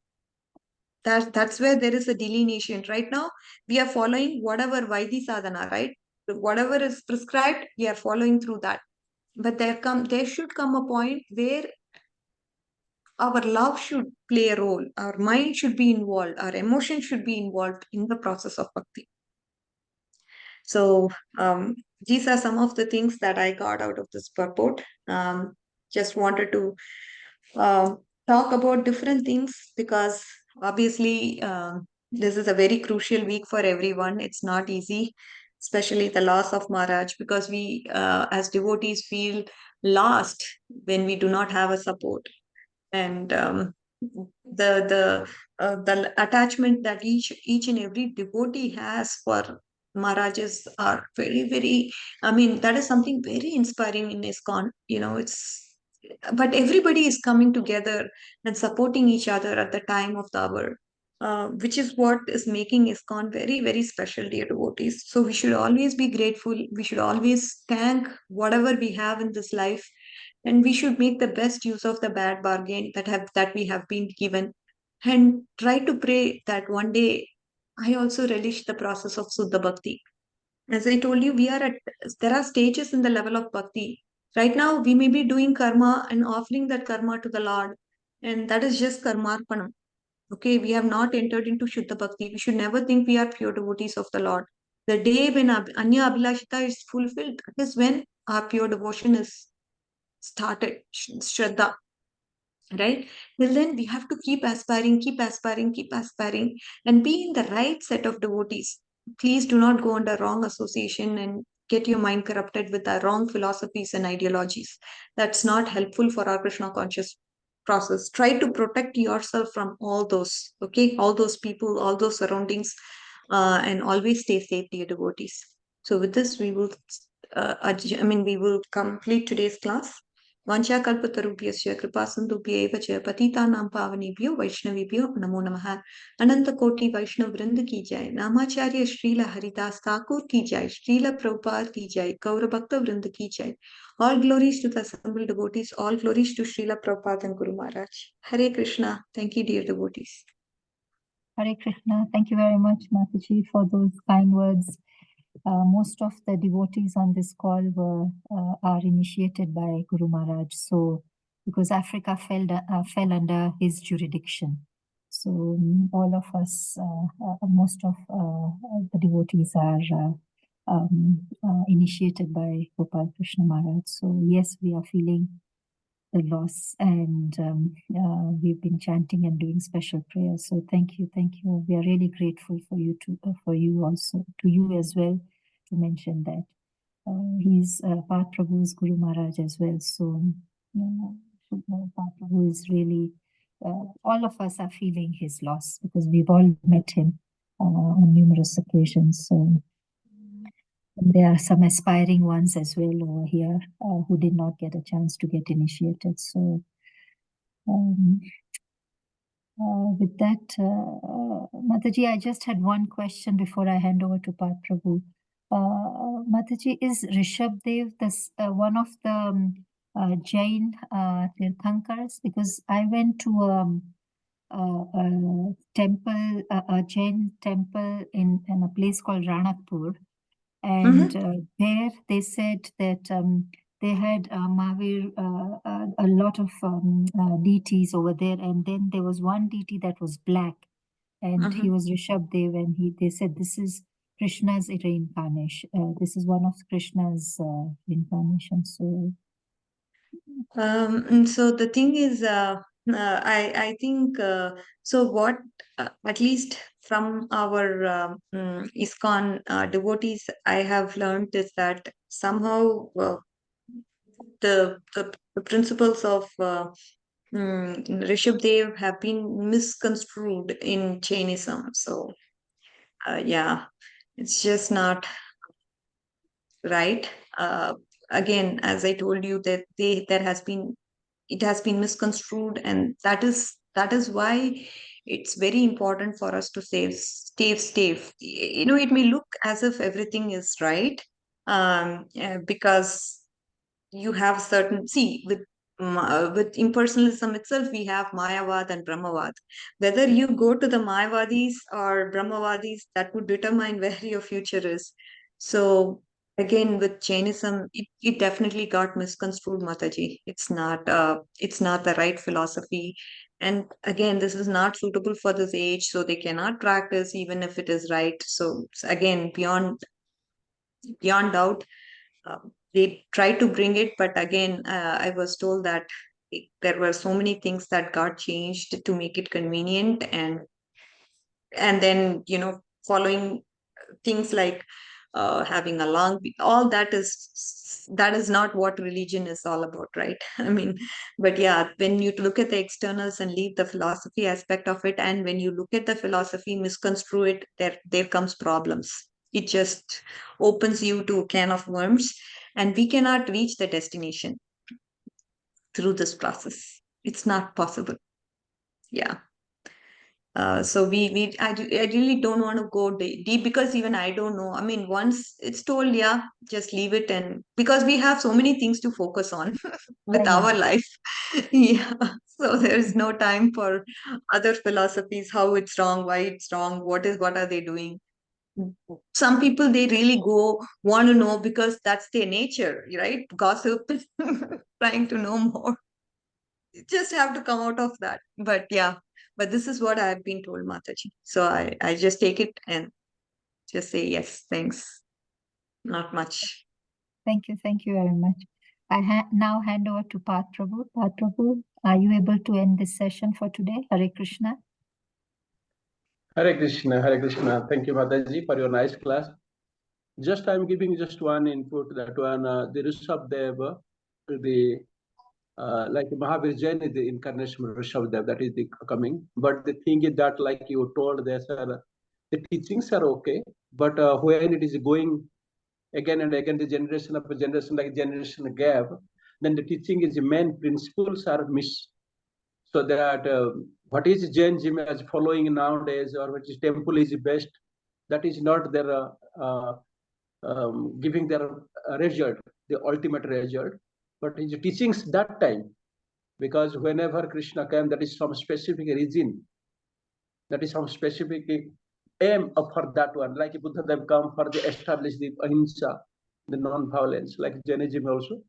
That's where there is a delineation. Right now, we are following whatever Vaidhi sadhana, right? Whatever is prescribed, we are following through that. But there should come a point where our love should play a role, our mind should be involved, our emotions should be involved in the process of bhakti. So these are some of the things that I got out of this purport. Just wanted to talk about different things because obviously this is a very crucial week for everyone. It's not easy, especially the loss of Maharaj, because we as devotees feel lost when we do not have a support. And the attachment that each and every devotee has for Maharajas are very, very, I mean, that is something very inspiring in ISKCON. But everybody is coming together and supporting each other at the time of the hour, which is what is making ISKCON very, very special, dear devotees. So we should always be grateful. We should always thank whatever we have in this life, and we should make the best use of the bad bargain that we have been given, and try to pray that one day I also relish the process of Suddha Bhakti. As I told you, there are stages in the level of bhakti. Right now, we may be doing karma and offering that karma to the Lord, and that is just karmarpanam. Okay, we have not entered into Shuddha Bhakti. We should never think we are pure devotees of the Lord. The day when Anya Abhilashita is fulfilled, that is when our pure devotion is started, Shraddha. Right? Till then, we have to keep aspiring, and be in the right set of devotees. Please do not go under wrong association and get your mind corrupted with the wrong philosophies and ideologies. That's not helpful for our Krishna conscious process. Try to protect yourself from all those, okay? All those people, all those surroundings, and always stay safe, dear devotees. So with this, we will complete today's class. Vanchakalpatarubhyasya kripasindubhyev cha patitanam pavanebhyo Vaishnavibhyo namo namaha. Ananta Koti Vaishnav Vrind ki jai. Namacharya Srila Haridas Thakur ki jai. Srila Prabhupada ki jai. Gaura Bhakta Vrind ki jai. All glories to the assembled devotees. All glories to Srila Prabhupada and Guru Maharaj. Hare Krishna. Thank you, dear devotees. Hare Krishna. Thank you very much, Mataji, for those kind words. Most of the devotees on this call are initiated by Guru Maharaj. So, because Africa fell under his jurisdiction. So all of us, most of the devotees are initiated by Gopal Krishna Maharaj. So yes, we are feeling the loss, and we've been chanting and doing special prayers. So thank you. We are really grateful for you also, to you as well, to mention that. He's Path Prabhu's Guru Maharaj as well. So Path Prabhu is really, all of us are feeling his loss because we've all met him on numerous occasions. So there are some aspiring ones as well over here who did not get a chance to get initiated. So with that, Mataji, I just had one question before I hand over to Path Prabhu. Mataji, is Rishabdev one of the Jain Tirthankars? Because I went to a temple, a Jain temple in a place called Ranakpur, and there they said that they had Mahavir, a lot of deities over there, and then there was one deity that was black, and he was Rishabdev, and they said this is Krishna's reincarnation. This is one of Krishna's reincarnations. So So the thing is, I think so. What at least from our ISKCON devotees, I have learned is that somehow the principles of Rishabdev have been misconstrued in Jainism. So yeah, it's just not right. Again, as I told you, that it has been misconstrued, and that is why it's very important for us to stay. You know, it may look as if everything is right, because you have certain, see, with impersonalism itself, we have Mayavad and Brahmavad. Whether you go to the Mayavadis or Brahmavadis, that would determine where your future is. So again, with Jainism, it definitely got misconstrued, Mataji. It's not the right philosophy. And again, this is not suitable for this age, so they cannot practice even if it is right. So again, beyond doubt, they tried to bring it, but again, I was told that there were so many things that got changed to make it convenient, and then, you know, following things like having a all that is not what religion is all about, right? I mean, but yeah, when you look at the externals and leave the philosophy aspect of it, and when you look at the philosophy, misconstrue it, there comes problems. It just opens you to a can of worms, and we cannot reach the destination through this process. It's not possible. Yeah. So I really don't want to go deep, because even I don't know. I mean, once it's told, yeah, just leave it, and because we have so many things to focus on with yeah. our life. Yeah. So there's no time for other philosophies, how it's wrong, why it's wrong, what are they doing. Some people, they really want to know because that's their nature, right? Gossip, trying to know more. You just have to come out of that. But yeah, but this is what I've been told, Mataji. So I just take it and just say yes, thanks. Not much. Thank you very much. I now hand over to Path Prabhu. Path Prabhu, are you able to end this session for today? Hare Krishna. Hare Krishna, Hare Krishna. Thank you, Mataji, for your nice class. Just I'm giving just one input. That one, the Rishabdev, the like Mahavir Jain is the incarnation of Rishabdev. That is the coming. But the thing is that, like you told, the teachings are okay. But when it is going again and again, the generation of a generation, like generation gap, then the teaching is the main principles are missed. So that what is Jainism as following nowadays, or which is temple is best, that is not their giving their result, the ultimate result, but his teachings that time, because whenever Krishna came, that is some specific reason, that is some specific aim for that one. Like Buddha, they come for the establish the ahimsa, the non-violence, like Jainism also.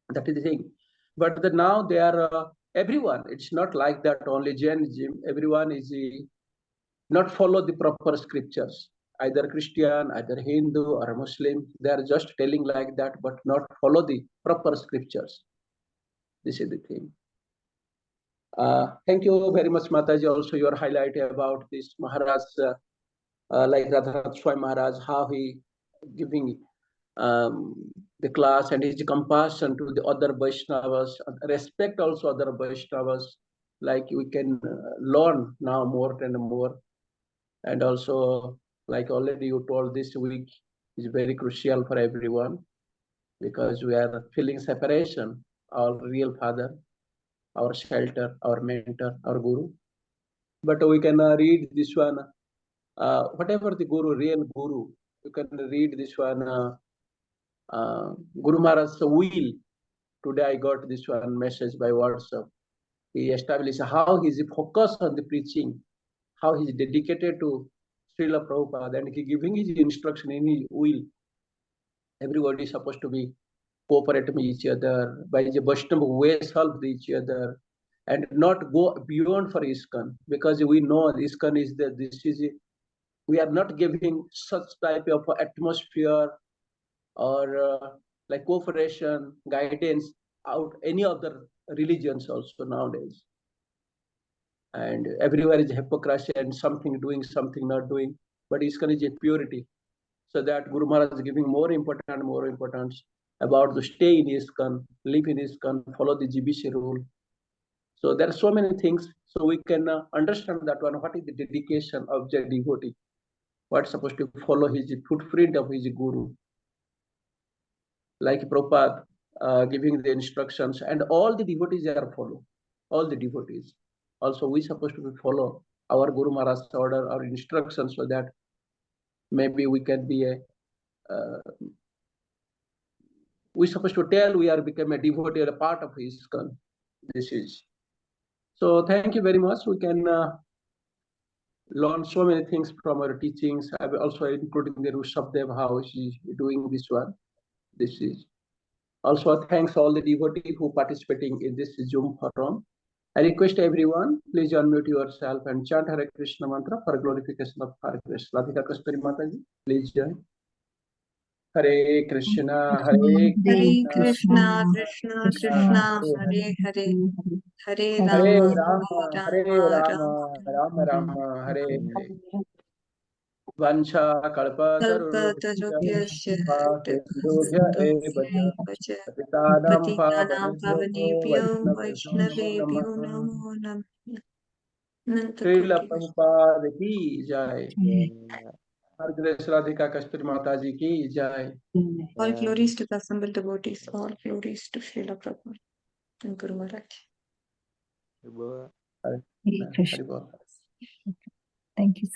That is the thing. But now they are everyone. It's not like that only Jainism. Everyone is not follow the proper scriptures. Either Christian, either Hindu or Muslim. They are just telling like that, but not follow the proper scriptures. This is the thing. Thank you very much, Mataji. Also, your highlight about this Maharaj, like Radhanath Swami Maharaj, how he giving the class and his compassion to the other Vaishnavas, respect also other Vaishnavas, like we can learn now more and more. And also, like already you told, this week is very crucial for everyone, because we are feeling separation, our real father, our shelter, our mentor, our guru. But we can read this one, whatever the guru, real guru, you can read this one, Guru Maharaj's will. Today I got this one message by WhatsApp. He established how he is focused on the preaching, how he is dedicated to Srila Prabhupada, and he giving his instruction in his will. Everybody is supposed to be cooperate with each other, by the Vaishnava ways help each other, and not go beyond for ISKCON, because we know ISKCON is that we are not giving such type of atmosphere or like cooperation, guidance out any other religions also nowadays. And everywhere is hypocrisy and something doing, something not doing. But ISKCON is a purity. So that Guru Maharaj is giving more importance about to stay in ISKCON, live in ISKCON, follow the GBC rule. So there are so many things. So we can understand that one, what is the dedication of the devotee? What's supposed to follow his footprint of his Guru. Like Prabhupada giving the instructions, and all the devotees are follow. All the devotees. Also, we supposed to follow our Guru Maharaj's order, our instructions, so that maybe we can be a we're supposed to tell we are become a devotee or a part of ISKCON. This is. So thank you very much. We can learn so many things from our teachings. I've also including the Rushabdev, how she's doing this one. This is. Also thanks all the devotees who participating in this Zoom forum. I request everyone, please unmute yourself and chant Hare Krishna mantra for glorification of Hare Krishna. Radhika Kasturi Mataji, please join. Hare Krishna, Hare Hare Krishna, Krishna, Krishna Krishna, Hare Hare, Hare Hare Rama, Rama, Hare Hare Rama, Rama, Rama Rama, Hare Hare. Vancha kalpa Kalpatarubhyasya, sindhubhya eva cha patitanam Patitanam pavanebhyo Pavanebhyo Vaishnavebhyo Vaishnavebhyo namaha. Namo Namah. Srila Prabhupada ki jai. Har Grace Radhika Kasturi Mataji ki jai. All glories to the assembled devotees, all glories to Srila Prabhupada and Guru Maharaj. Hare Krishna. Bol. Thank you.